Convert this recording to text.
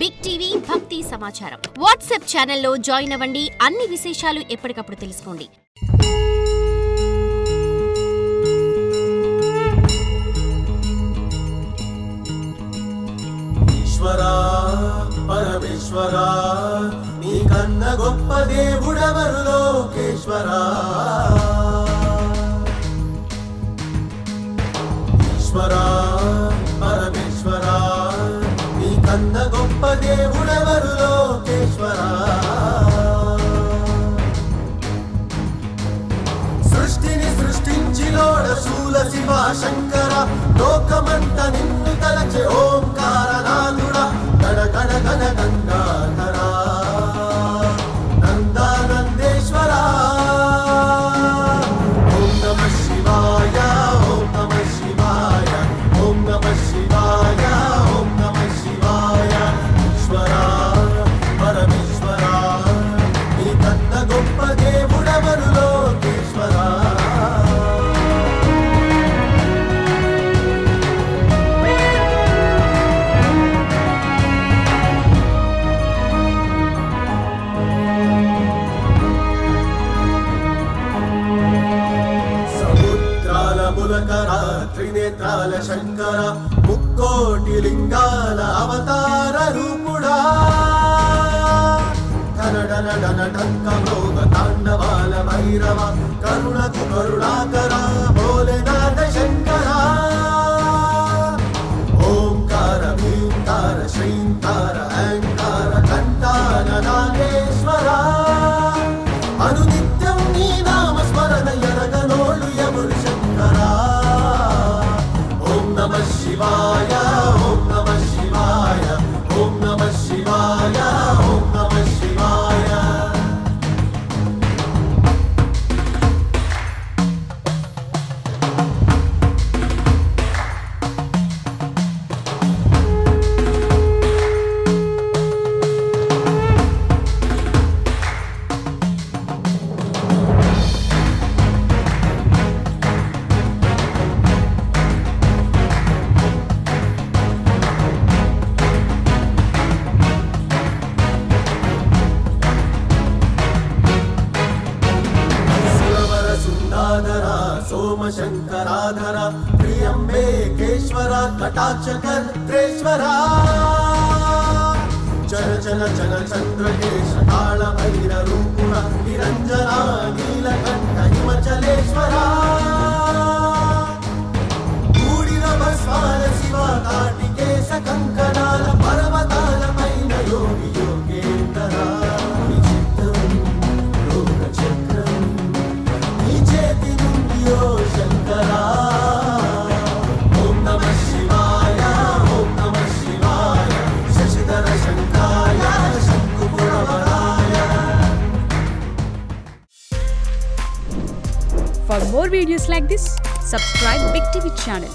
Big TV భక్తి సమాచారం WhatsApp ఛానల్లో జాయిన్ అవ్వండి. అన్ని విశేషాలు ఎప్పటికప్పుడు తెలుసుకోండి. ఈశ్వరా పరమేశ్వరా నీకన్న గొప్ప దేవుడెవరు లోకేశ్వరా. ఈశ్వరా పరమేశ్వరా నీకన్న గొప్ప దేవుడెవరు లోకేశ్వరా. సృష్టిని సృష్టించిలోడ శూల శివ శంకర లోకమంత నిన్ను తలచే ఓంకార నాదుడా గణ గణ గణ గంగాధరా నందానందేశ్వరా. ఓం నమః శివాయ ఓం నమః శివాయ ఓం నమః శివాయ ఓం నమః శివాయ. ఈశ్వరా పరమేశ్వరా నీకన్న గొప్ప దేవుడెవరు లోకేశ్వరా. త్రినేత్రాల శంకర ముక్కోటి లింగాల అవతార రూపుడా ధనడన డన ఢంక మృగ తాండవాల భైరవ కరుణకు కరుణాకర భోలేనాథ శంకర. ఓంకార భీంకార శ్రీంకార అహంకార కంఠాన నాగేశ్వర అనునిత్యం నీ నామ స్మరణ ఎరగనోళ్ళు ఎవరు శంకరా. ఓం నమః శివాయ ఓం నమః శివాయ ఓం నమః శివాయ ఓం నమః శివాయ. सोमशंकराधर त्र्यंबकेश्वर कटाक्षकर्त्रेश्वर चल चल चल चंद्रकेश काल भैररूपुर निरंजना नीलकंठ हिमचलेश्वर गूडिर भस्माल शिव काटिकेश कंकणाल पर्वताल पैन योगी योगेंद्र विचित्रं लोकचक्रं नी చేతి శంకరా. ఓం నమః శివాయ ఓం నమః శివాయ Sasidhara శంకాయ శంకుపురవరాయ. For more videos like this, subscribe Big TV channel.